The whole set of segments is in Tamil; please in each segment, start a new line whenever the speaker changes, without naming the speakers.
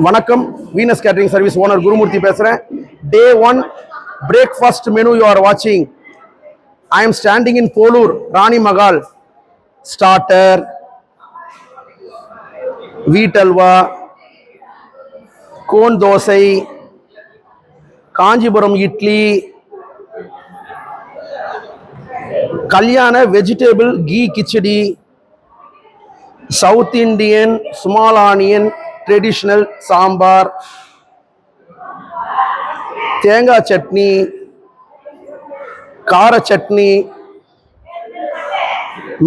வணக்கம், Venus catering service owner Gurumurthy பேசுகிறேன். Day 1 breakfast menu you are watching. I am standing in Polur, Rani Mahal. Starter, wheat halwa, cone dosai, Kanjipuram idli, Kalyana vegetable ghee khichdi, South Indian small onion traditional sambar, தேங்கா சட்னி, கார சட்னி,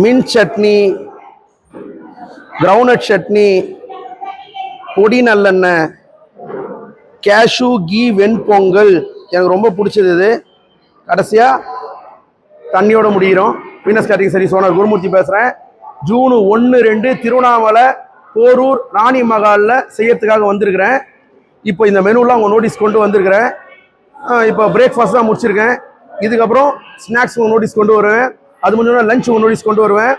மின்ட் சட்னி, கிரவுண்ட்நட் சட்னி, பொடி நல்லெண்ணெய், கேஷு கீ வெண்பொங்கல். எனக்கு ரொம்ப பிடிச்சது இது. கடைசியாக தண்ணியோட முடிகிறோம். Venus catering service owner Gurumurthy பேசுகிறேன். ஜூன் 1, 2 திருவண்ணாமலை, போரூர், ராணி மகாலில் செய்யறதுக்காக வந்திருக்கிறேன். இப்போ இந்த மெனுலாம் உங்கள் நோட்டீஸ் கொண்டு வந்திருக்கிறேன். இப்போ பிரேக்ஃபாஸ்ட் தான் முடிச்சிருக்கேன். இதுக்கப்புறம் ஸ்நாக்ஸ் உங்கள் நோட்டீஸ் கொண்டு வருவேன். அது முடிஞ்சோடனே லஞ்ச் உங்கள் நோட்டீஸ் கொண்டு வருவேன்.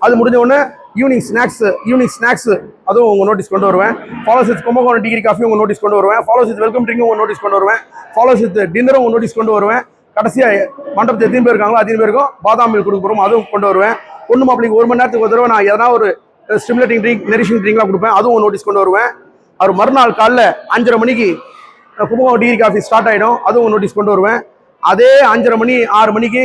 அது முடிஞ்ச உடனே ஈவினிங் ஸ்நாக்ஸ் அதுவும் உங்கள் நோட்டீஸ் கொண்டு வருவேன். Follows with Kumbakonam degree coffee உங்கள் நோட்டீஸ் கொண்டு வருவேன். ஃபாலோஸ் வித் வெல்கம் ட்ரிங்கும் உங்கள் நோட்டீஸ் கொண்டு வருவேன். ஃபாலோஸ் வித் டின்னரும் உங்கள் நோட்டீஸ் கொண்டு வருவேன். கடைசியாக மண்டபத்தில் எத்தனை பேர் இருக்காங்களோ அத்தனை பேருக்கும் பாதாம் மில்க் கொடுக்க போகிறோம், அதுவும் கொண்டு வருவேன். பொண்ணு மாப்பிளைக்கு 1 மணி நேரத்துக்கு ஒரு தடவை நான் எதனா ஒரு ஸ்டிமுலேட்டிங் ட்ரிங்க், நரிஷிங் ட்ரிங்க்லாம் கொடுப்பேன், அதுவும் நோட்டீஸ் கொண்டு வருவேன். அவர் மறுநாள் காலைல 5:30 மணிக்கு கும்பகோணம் டிகிரி காஃபி ஸ்டார்ட் ஆகிடும், அதுவும் நோட்டீஸ் கொண்டு வருவேன். அதே 5:30 மணி 6 மணிக்கு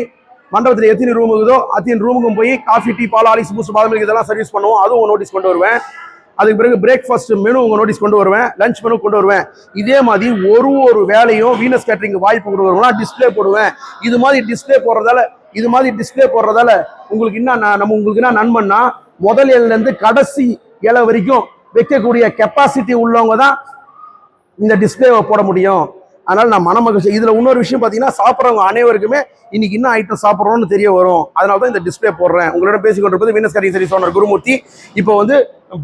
மண்டபத்தில் எத்தனை ரூம் இருக்குதோ அத்தனை ரூமுக்கும் போய் காஃபி, டீ, பால், ஆலிஸ், பூஸ்ட், பாதாம் மில்க் இதெல்லாம் சர்வீஸ் பண்ணுவோம், அதுவும் நோட்டீஸ் கொண்டு வருவேன். அதுக்கு பிறகு பிரேக்ஃபாஸ்ட் மெனு உங்கள் நோட்டீஸ் கொண்டு வருவேன், லஞ்ச் மெனு கொண்டு வருவேன். இதே மாதிரி ஒரு வேலையும் வீனஸ் கேட்டரிங் வாய்ப்பு கொடுக்குறவங்களாம் டிஸ்பிளே போடுவேன். இது மாதிரி டிஸ்பிளே போடுறதால உங்களுக்கு என்ன நன்மைன்னா, முதல் இலையிலேருந்து கடைசி இலை வரைக்கும் வைக்கக்கூடிய கெப்பாசிட்டி உள்ளவங்க தான் இந்த டிஸ்பிளேவை போட முடியும். அதனால் நான் மனமகிழ்ச்சி. இதில் இன்னொரு விஷயம் பார்த்தீங்கன்னா, சாப்பிட்றவங்க அனைவருக்குமே இன்னைக்கு என்ன ஐட்டம் சாப்பிட்றோன்னு தெரிய வரும். அதனால தான் இந்த டிஸ்பிளே போடுறேன். உங்களோட பேசிக்கொண்டிருப்பது Venus catering service owner Gurumurthy. இப்போ வந்து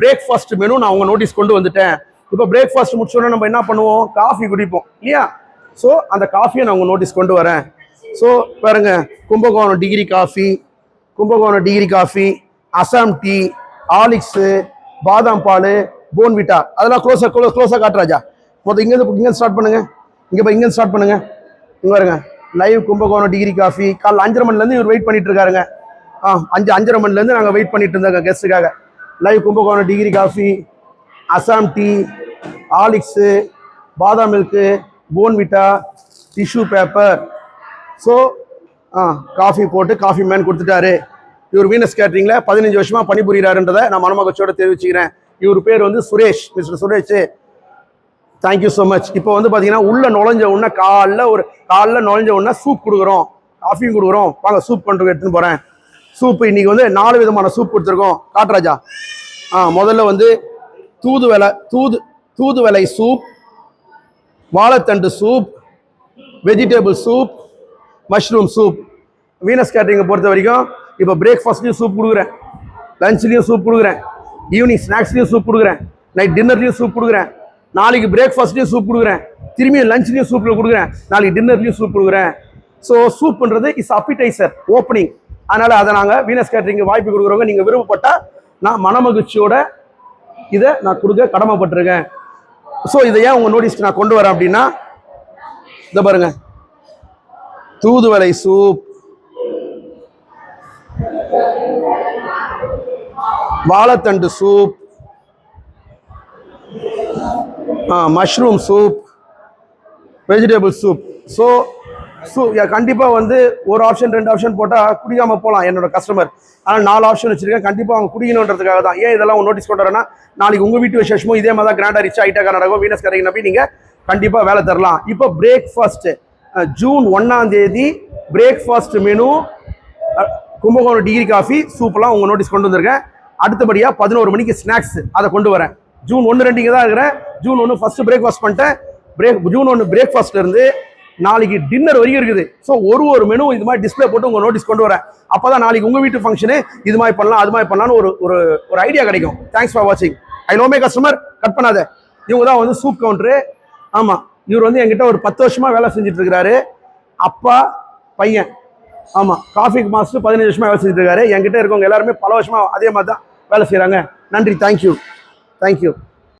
பிரேக்ஃபாஸ்ட் மெனு நான் உங்கள் நோட்டீஸ் கொண்டு வந்துட்டேன். இப்போ பிரேக்ஃபாஸ்ட் முடிச்சோடனே நம்ம என்ன பண்ணுவோம், காஃபி குடிப்போம் இல்லையா? ஸோ அந்த காஃபியை நான் உங்கள் நோட்டீஸ் கொண்டு வரேன். ஸோ பாருங்க, Kumbakonam degree coffee, Assam tea, ஆலிக்ஸு, பாதாம் பால், போன்விட்டா, அதெல்லாம் க்ளோஸாக காட்டுறாஜா. மொத்தம் இங்கே ஸ்டார்ட் பண்ணுங்க. இங்கே ஸ்டார்ட் பண்ணுங்க. இங்கே வருங்க, லைவ் கும்பகோணம் டிகிரி காஃபி. காலைல 5:30 மணிலேருந்து இவர் வெயிட் பண்ணிட்டு இருக்காருங்க. 5:30 மணிலேருந்து நாங்கள் வெயிட் பண்ணிட்டு இருந்தாங்க கெஸ்ட்டுக்காக. Live Kumbakonam degree coffee, Assam tea, ஆலிக்ஸு, badam milk, Bournvita, tissue paper. So coffee போட்டு காஃபி மேன் கொடுத்துட்டாரு. இவர் வீனஸ் கேட்டரிங்கில் 15 வருஷமாக பணிபுரிகிறாருன்றதை நான் மனமகிழ்ச்சியோட தெரிவிச்சுக்கிறேன். இவர் பேர் வந்து Suresh, mister Suresh. Thank you so much. இப்போ வந்து பார்த்தீங்கன்னா உள்ளே நுழைஞ்ச உடனே காலைல நுழைஞ்ச உடனே சூப் கொடுக்குறோம், காஃபியும் கொடுக்குறோம். வாங்க சூப் பண்ணுறதுக்கு எடுத்துன்னு போகிறேன். சூப்பு இன்றைக்கி வந்து 4 விதமான சூப் கொடுத்துருக்கோம். காட்ராஜா. முதல்ல வந்து தூதுவளை சூப், வாழைத்தண்டு soup, vegetable soup, mushroom soup. Venus கேட்டரிங்கை பொறுத்த வரைக்கும் இப்போ பிரேக்ஃபாஸ்ட்லேயும் சூப் கொடுக்குறேன், லஞ்ச்லேயும் சூப் கொடுக்குறேன், ஈவினிங் ஸ்நாக்ஸ்லேயும் சூப் கொடுக்குறேன், நைட் டின்னர்லேயும் சூப் கொடுக்குறேன், நாளைக்கு பிரேக்ஃபாஸ்ட்லேயும் சூப் கொடுக்குறேன், திரும்பியும் லஞ்ச்லேயும் சூப்பில் கொடுக்குறேன், நாளைக்கு டின்னர்லேயும் சூப் கொடுக்குறேன். ஸோ சூப்ன்றது இஸ் அப்பிடைசர், ஓப்பனிங். அதனால் அதை நாங்கள் வீனஸ் கேட்டரிங்கு வாய்ப்பு கொடுக்குறவங்க நீங்கள் விருப்பப்பட்டால் நான் மனமகிழ்ச்சியோட இதை நான் கொடுக்க கடமைப்பட்டிருக்கேன். ஸோ இதை ஏன் உங்கள் நோட்டீஸ்க்கு நான் கொண்டு வரேன் அப்படின்னா, இதை பாருங்க, தூதுவளை சூப், வாழைத்தண்டு soup, mushroom soup, vegetable soup. So கண்டிப்பாக வந்து ஒரு ஆப்ஷன் 2 ஆப்ஷன் போட்டால் குடிக்காமல் போகலாம் என்னோட கஸ்டமர். ஆனால் 4 ஆப்ஷன் வச்சுருக்கேன். கண்டிப்பாக அவங்க குடிக்கணுன்றதுக்காக தான். ஏன் இதெல்லாம் உங்கள் நோட்டீஸ் கொண்டு வரேன்னா, நாளைக்கு உங்கள் வீட்டு விசேஷமும் இதே மாதிரி தான் கிராண்டாக ரிச் ஐட்டாக நடக்கும். வீனஸ் கேட்டரிங் நம்பி நீங்கள் கண்டிப்பாக வேலை தரலாம். இப்போ பிரேக்ஃபாஸ்ட்டு ஜூன் 1ஆம் தேதி breakfast menu Kumbakonam degree coffee சூப்பெல்லாம் உங்கள் நோட்டீஸ் கொண்டு வந்திருக்கேன். அடுத்தபடியாக 11 மணிக்கு ஸ்நாக்ஸ் அதை கொண்டு வரேன். ஜூன் 1, 2 இங்கே தான் இருக்கிறேன். ஜூன் 1 ஃபஸ்ட்டு பிரேக்ஃபாஸ்ட் பண்ணிட்டேன். ஜூன் 1 பிரேக்ஃபாஸ்ட்லேருந்து நாளைக்கு டின்னர் வரைக்கும் இருக்குது. ஸோ ஒரு மெனு இது மாதிரி டிஸ்பிளே போட்டு உங்கள் நோட்டீஸ் கொண்டு வரேன். அப்போ தான் நாளைக்கு உங்கள் வீட்டு ஃபங்க்ஷனு இது மாதிரி பண்ணலாம், அது மாதிரி பண்ணலான்னு ஒரு ஐடியா கிடைக்கும். தேங்க்ஸ் ஃபார் வாட்சிங். I know my customer, cut பண்ணாத. இவங்க தான் வந்து சூப் கவுண்டரு. ஆமாம், இவர் வந்து என்கிட்ட ஒரு 10 வருஷமாக வேலை செஞ்சுட்டு இருக்கிறாரு. அப்பா பையன். ஆமாம், காஃபிக்கு மாஸ்டர் 15 வருஷமாக வேலை செஞ்சுட்டு இருக்காரு. என்கிட்ட இருக்கவங்க எல்லாருமே பல வருஷமாக அதே மாதிரி தான் வேலை செய்கிறாங்க. நன்றி, தேங்க்யூ.